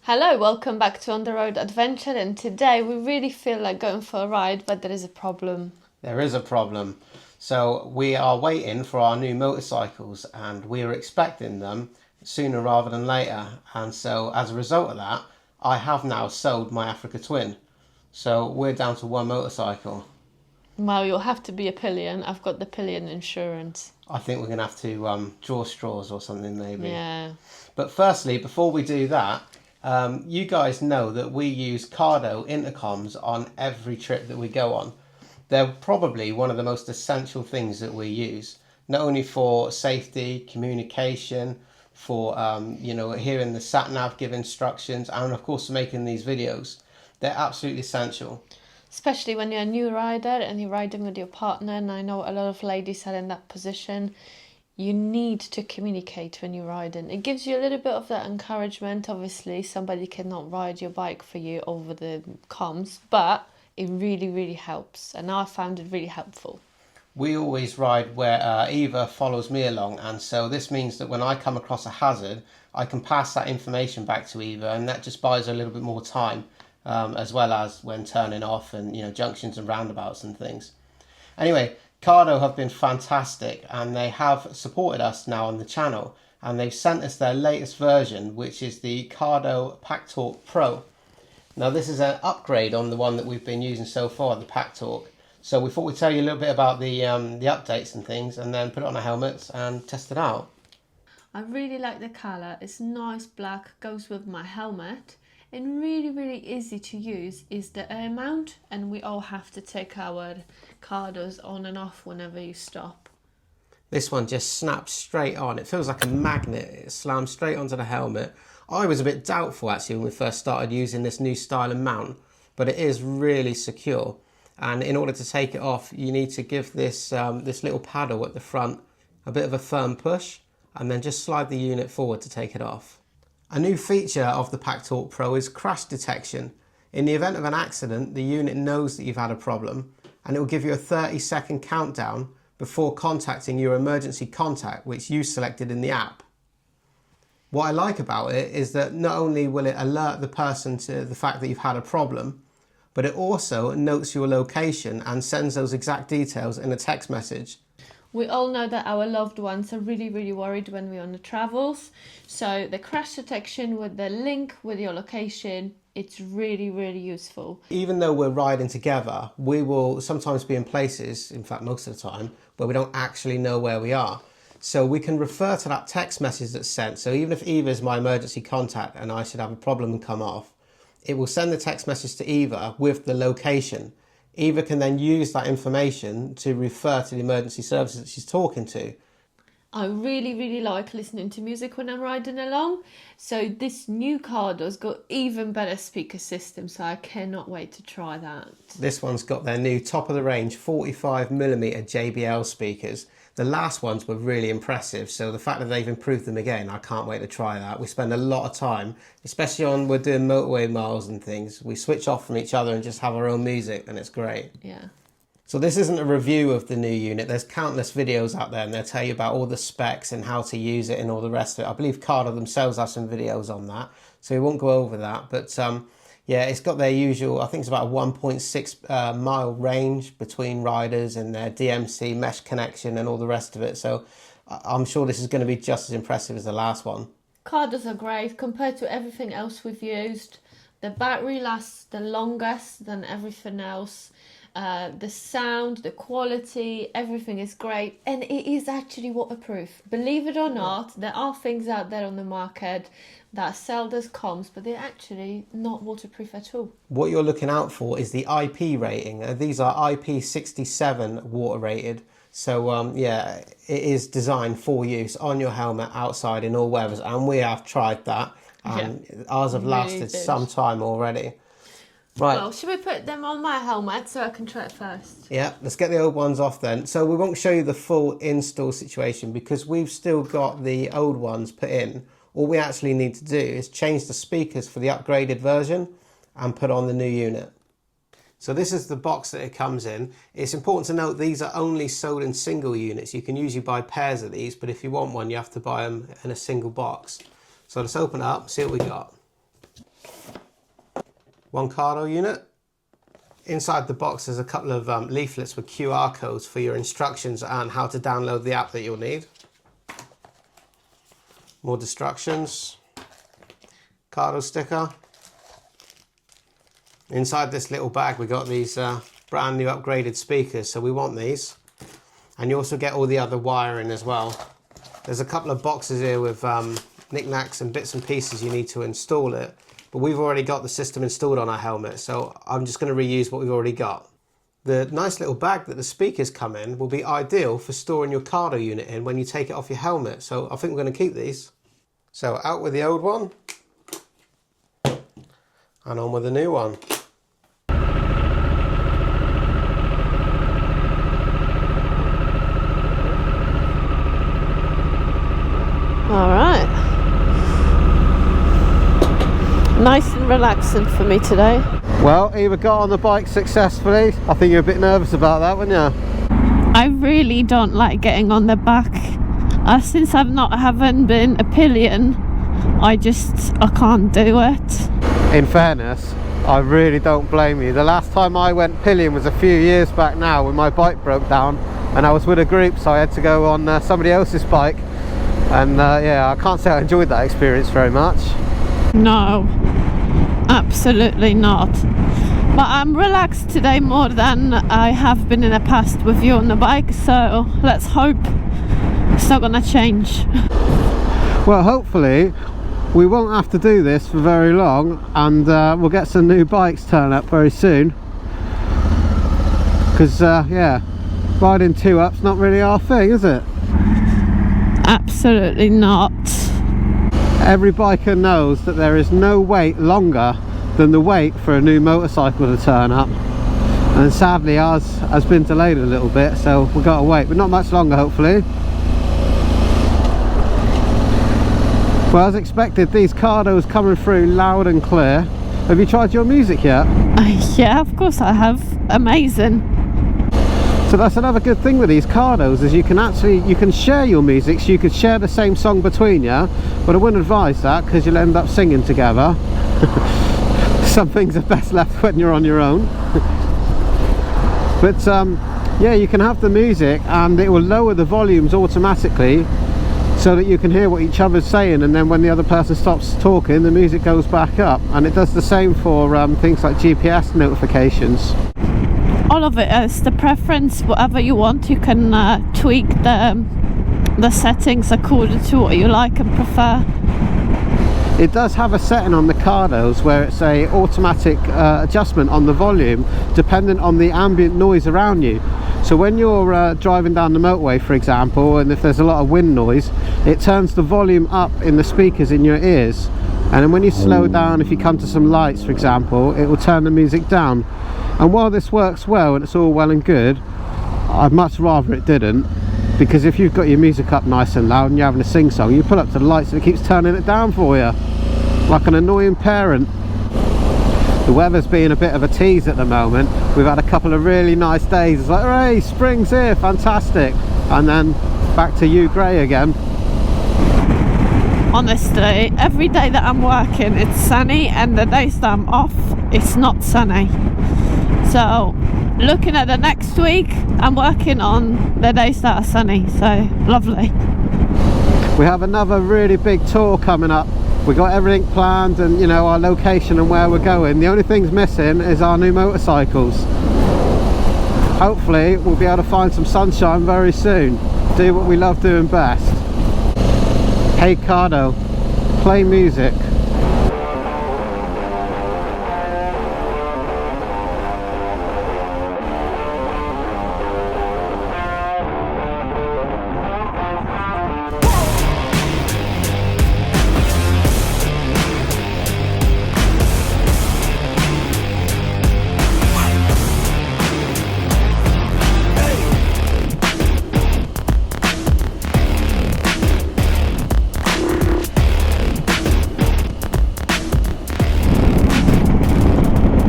Hello, welcome back to On the Road Adventure, and today we really feel like going for a ride, but there is a problem. There is a problem. So we are waiting for our new motorcycles and we are expecting them sooner rather than later. And so as a result of that, I have now sold my Africa Twin. So we're down to one motorcycle. Well, you'll have to be a pillion. I've got the pillion insurance. I think we're going to have to draw straws or something maybe. Yeah. But firstly, before we do that, you guys know that we use Cardo intercoms on every trip that we go on. They're probably one of the most essential things that we use, not only for safety, communication, for hearing the sat nav give instructions, and of course making these videos. They're absolutely essential. Especially when you're a new rider and you're riding with your partner, and I know a lot of ladies are in that position. You need to communicate when you're riding. It gives you a little bit of that encouragement. Obviously, somebody cannot ride your bike for you over the comms, but it really, really helps. And I found it really helpful. We always ride where Eva follows me along, and so this means that when I come across a hazard, I can pass that information back to Eva, and that just buys her a little bit more time, as well as when turning off and junctions and roundabouts and things. Anyway, Cardo have been fantastic and they have supported us now on the channel, and they've sent us their latest version, which is the Cardo Packtalk Pro. Now this is an upgrade on the one that we've been using so far, the Packtalk. So we thought we'd tell you a little bit about the updates and things, and then put it on our helmets and test it out. I really like the colour. It's nice black, goes with my helmet. And really, really easy to use is the air mount, and we all have to take our Cardos on and off whenever you stop. This one just snaps straight on. It feels like a magnet. It slams straight onto the helmet. I was a bit doubtful actually when we first started using this new style of mount, but it is really secure. And in order to take it off, you need to give this this little paddle at the front a bit of a firm push, and then just slide the unit forward to take it off. A new feature of the Packtalk Pro is crash detection. In the event of an accident, the unit knows that you've had a problem, and it will give you a 30-second countdown before contacting your emergency contact, which you selected in the app. What I like about it is that not only will it alert the person to the fact that you've had a problem, but it also notes your location and sends those exact details in a text message. We all know that our loved ones are really, really worried when we're on the travels. So the crash detection with the link with your location, it's really, really useful. Even though we're riding together, we will sometimes be in places, in fact most of the time, where we don't actually know where we are. So we can refer to that text message that's sent. So even if Eva is my emergency contact and I should have a problem and come off, it will send the text message to Eva with the location. Eva can then use that information to refer to the emergency services that she's talking to. I really, really like listening to music when I'm riding along. So this new Cardo's got even better speaker system, so I cannot wait to try that. This one's got their new top of the range 45mm JBL speakers. The last ones were really impressive, so the fact that they've improved them again, I can't wait to try that. We spend a lot of time, especially on we're doing motorway miles and things, we switch off from each other and just have our own music, and it's great. Yeah. So this isn't a review of the new unit. There's countless videos out there and they'll tell you about all the specs and how to use it and all the rest of it. I believe Cardo themselves have some videos on that, so we won't go over that. But yeah, it's got their usual, I think it's about a 1.6 mile range between riders and their DMC mesh connection and all the rest of it. So I'm sure this is going to be just as impressive as the last one. Cardos are great compared to everything else we've used. The battery lasts the longest than everything else. The sound, the quality, everything is great, and it is actually waterproof. Believe it or not, there are things out there on the market that sell those comms, but they're actually not waterproof at all. What you're looking out for is the IP rating. These are IP67 water rated. So yeah, it is designed for use on your helmet, outside, in all weathers, and we have tried that, and ours have lasted some time already. Right. Well, should we put them on my helmet so I can try it first? Yeah, let's get the old ones off then. So we won't show you the full install situation because we've still got the old ones put in. All we actually need to do is change the speakers for the upgraded version and put on the new unit. So this is the box that it comes in. It's important to note these are only sold in single units. You can usually buy pairs of these, but if you want one, you have to buy them in a single box. So let's open it up, see what we got. One Cardo unit. Inside the box there's a couple of leaflets with QR codes for your instructions and how to download the app that you'll need. More instructions. Cardo sticker. Inside this little bag we got these brand new upgraded speakers, so we want these. And you also get all the other wiring as well. There's a couple of boxes here with knickknacks and bits and pieces you need to install it, but we've already got the system installed on our helmet, so I'm just going to reuse what we've already got. The nice little bag that the speakers come in will be ideal for storing your Cardo unit in when you take it off your helmet, so I think we're going to keep these. So out with the old one and on with the new one. All right. Nice and relaxing for me today. Well, Eva got on the bike successfully. I think you're a bit nervous about that, weren't you? I really don't like getting on the back. Since haven't been a pillion, I can't do it. In fairness, I really don't blame you. The last time I went pillion was a few years back now when my bike broke down and I was with a group, so I had to go on somebody else's bike. And yeah, I can't say I enjoyed that experience very much. No, absolutely not. But I'm relaxed today more than I have been in the past with you on the bike, so let's hope it's not gonna change. Well, hopefully we won't have to do this for very long, and we'll get some new bikes turn up very soon. Because yeah, riding 2-up's not really our thing, is it? Absolutely not. Every biker knows that there is no wait longer than the wait for a new motorcycle to turn up, and sadly ours has been delayed a little bit, so we've got to wait, but not much longer hopefully. Well, as expected, these Cardos coming through loud and clear. Have you tried your music yet? Yeah, of course I have. Amazing. So that's another good thing with these Cardos, is you can share your music, so you could share the same song between you, but I wouldn't advise that because you'll end up singing together. Some things are best left when you're on your own. But yeah, you can have the music and it will lower the volumes automatically so that you can hear what each other's saying, and then when the other person stops talking the music goes back up, and it does the same for things like GPS notifications. All of it is the preference. Whatever you want, you can tweak the settings according to what you like and prefer. It does have a setting on the Cardos where it's a automatic adjustment on the volume dependent on the ambient noise around you. So when you're driving down the motorway, for example, and if there's a lot of wind noise, it turns the volume up in the speakers in your ears, and then when you slow down, if you come to some lights for example, it will turn the music down. And while this works well and it's all well and good, I'd much rather it didn't, because if you've got your music up nice and loud and you're having a sing song, you pull up to the lights and it keeps turning it down for you like an annoying parent. The weather's being a bit of a tease at the moment. We've had a couple of really nice days. It's like, hooray, spring's here, fantastic, and then back to you grey again. Honestly, every day that I'm working it's sunny, and the days that I'm off it's not sunny. So looking at the next week, I'm working on the days that are sunny, so lovely. We have another really big tour coming up. We got everything planned, and you know, our location and where we're going. The only thing's missing is our new motorcycles. Hopefully we'll be able to find some sunshine very soon. Do what we love doing best. Hey Cardo, play music.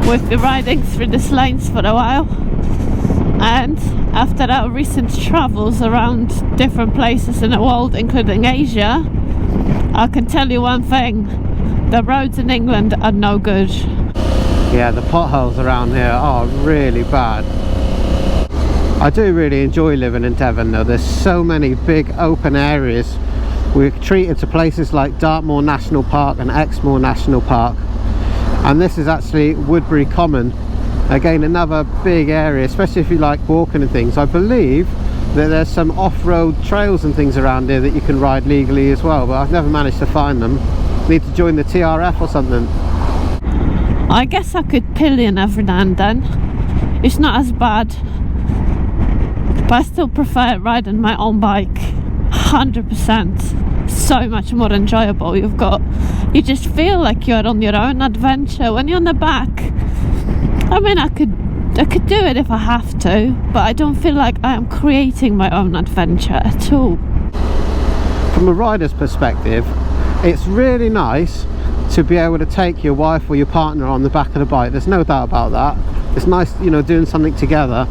We've been riding through these lanes for a while, and after our recent travels around different places in the world, including Asia, I can tell you one thing: the roads in England are no good. Yeah, the potholes around here are really bad. I do really enjoy living in Devon though. There's so many big open areas. We're treated to places like Dartmoor National Park and Exmoor National Park, and this is actually Woodbury Common, again another big area, especially if you like walking and things. I believe that there's some off-road trails and things around here that you can ride legally as well, but I've never managed to find them. Need to join the TRF or something. I guess I could pillion every now and then. It's not as bad, but I still prefer riding my own bike. 100%. So much more enjoyable. You just feel like you're on your own adventure when you're on the back. I mean, I could do it if I have to, but I don't feel like I am creating my own adventure at all. From a rider's perspective, it's really nice to be able to take your wife or your partner on the back of the bike. There's no doubt about that. It's nice, you know, doing something together,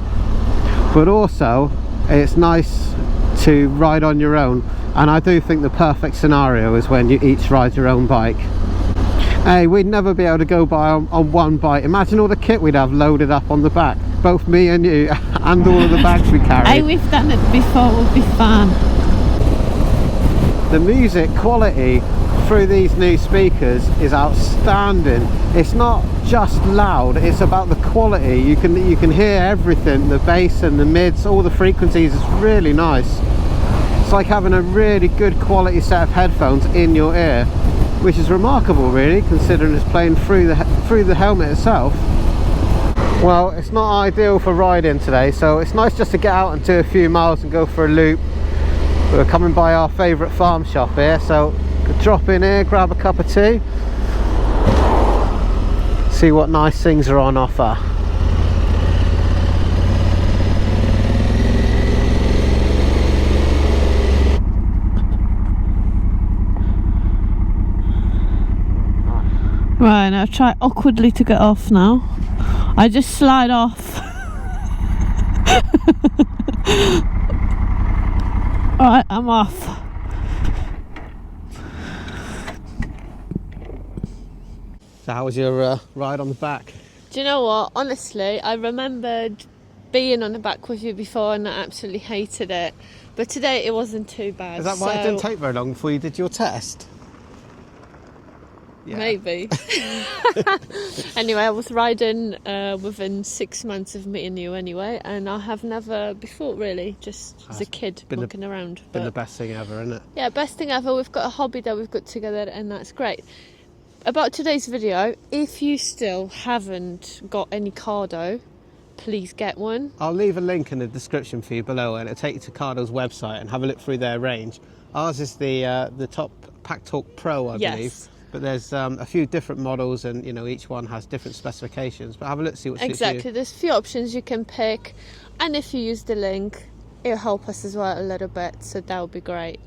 but also it's nice to ride on your own. And I do think the perfect scenario is when you each ride your own bike. Hey, we'd never be able to go by on one bike. Imagine all the kit we'd have loaded up on the back, both me and you, and all of the bags we carry. Hey, we've done it before, would be fun. The music quality through these new speakers is outstanding. It's not just loud, it's about the quality. You can hear everything, the bass and the mids, all the frequencies. It's really nice. It's like having a really good quality set of headphones in your ear, which is remarkable really, considering it's playing through the helmet itself. Well, it's not ideal for riding today, so it's nice just to get out and do a few miles and go for a loop. We're coming by our favourite farm shop here, so drop in here, grab a cup of tea, see what nice things are on offer. Right, I'll try awkwardly to get off now. I just slide off. Alright, I'm off. So how was your ride on the back? Do you know what? Honestly, I remembered being on the back with you before and I absolutely hated it. But today it wasn't too bad. Is that why it didn't take very long before you did your test? Yeah. Maybe. Anyway, I was riding within 6 months of meeting you anyway, and I have never before really, just as a kid walking around. Been the best thing ever, isn't it? Yeah, best thing ever. We've got a hobby that we've got together and that's great. About today's video, if you still haven't got any Cardo, please get one. I'll leave a link in the description for you below and it'll take you to Cardo's website and have a look through their range. Ours is the top Packtalk Pro, I believe. But there's a few different models and, you know, each one has different specifications. But have a look, see what suits you. Exactly, there's a few options you can pick. And if you use the link, it'll help us as well a little bit. So that would be great.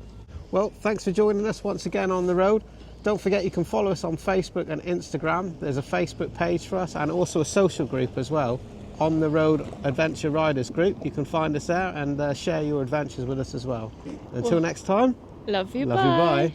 Well, thanks for joining us once again on the road. Don't forget you can follow us on Facebook and Instagram. There's a Facebook page for us and also a social group as well. On the Road Adventure Riders group. You can find us there and share your adventures with us as well. Until next time. Love you, bye.